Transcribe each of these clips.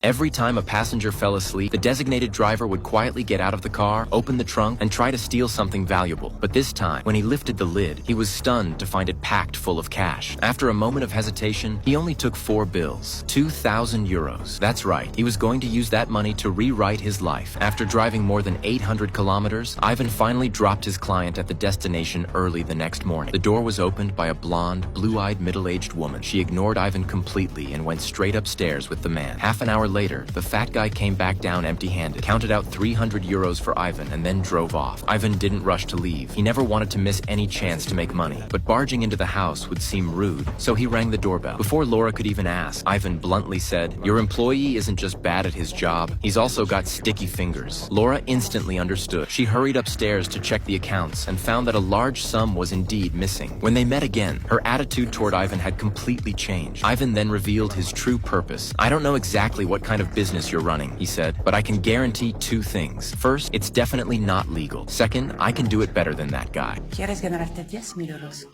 Every time a passenger fell asleep, the designated driver would quietly get out of the car, open the trunk, and try to steal something valuable. But this time, when he lifted the lid, he was stunned to find it packed full of cash. After a moment of hesitation, he only took 4 bills. 2,000 euros. That's right, he was going to use that money to rewrite his life. After driving more than 800 kilometers, Ivan finally dropped his client at the destination early the next morning. The door was opened by a blonde, blue-eyed, middle-aged woman. She ignored Ivan completely and went straight upstairs with the man. Half an hour later, the fat guy came back down empty-handed, counted out 300 euros for Ivan, and then drove off. Ivan didn't rush to leave. He never wanted to miss any chance to make money, but barging into the house would seem rude, so he rang the doorbell. Before Laura could even ask, Ivan bluntly said, "Your employee isn't just bad at his job, he's also got sticky fingers." Laura instantly understood. She hurried upstairs to check the accounts and found that a large sum was indeed missing. When they met again, her attitude toward Ivan had completely changed. Ivan then revealed his true purpose. "I don't know exactly what kind of business you're running," he said, "but I can guarantee 2 things. First, it's definitely not legal. Second, I can do it better than that guy." ¿Quieres ganarte 10,000 euros?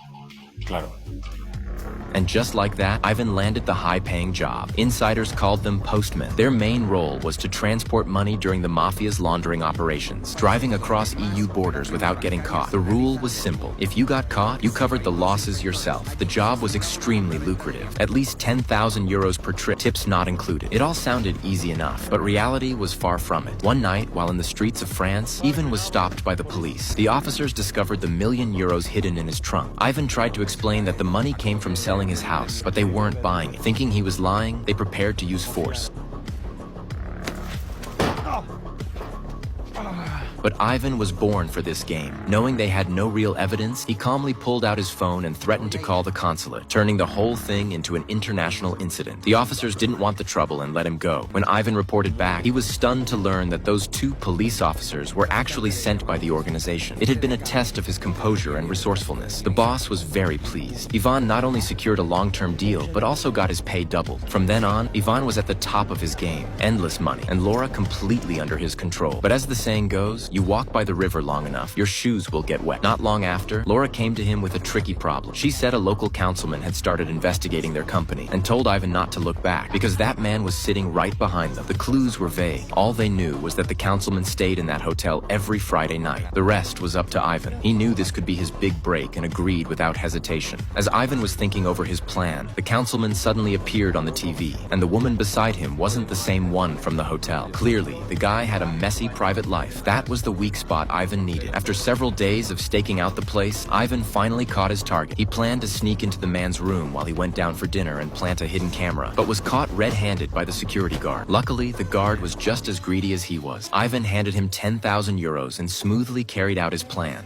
Claro. And just like that, Ivan landed the high-paying job. Insiders called them postmen. Their main role was to transport money during the mafia's laundering operations, driving across EU borders without getting caught. The rule was simple. If you got caught, you covered the losses yourself. The job was extremely lucrative. At least 10,000 euros per trip, tips not included. It all sounded easy enough, but reality was far from it. One night, while in the streets of France, Ivan was stopped by the police. The officers discovered the €1,000,000 hidden in his trunk. Ivan tried to explain that the money came from selling his house, but they weren't buying it. Thinking he was lying, they prepared to use force. But Ivan was born for this game. Knowing they had no real evidence, he calmly pulled out his phone and threatened to call the consulate, turning the whole thing into an international incident. The officers didn't want the trouble and let him go. When Ivan reported back, he was stunned to learn that those 2 police officers were actually sent by the organization. It had been a test of his composure and resourcefulness. The boss was very pleased. Ivan not only secured a long-term deal, but also got his pay doubled. From then on, Ivan was at the top of his game. Endless money, and Laura completely under his control. But as the saying goes, you walk by the river long enough, your shoes will get wet. Not long after, Laura came to him with a tricky problem. She said a local councilman had started investigating their company and told Ivan not to look back because that man was sitting right behind them. The clues were vague. All they knew was that the councilman stayed in that hotel every Friday night. The rest was up to Ivan. He knew this could be his big break and agreed without hesitation. As Ivan was thinking over his plan, the councilman suddenly appeared on the TV, and the woman beside him wasn't the same one from the hotel. Clearly, the guy had a messy private life. That was the weak spot Ivan needed. After several days of staking out the place, Ivan finally caught his target. He planned to sneak into the man's room while he went down for dinner and plant a hidden camera, but was caught red-handed by the security guard. Luckily, the guard was just as greedy as he was. Ivan handed him 10,000 euros and smoothly carried out his plan.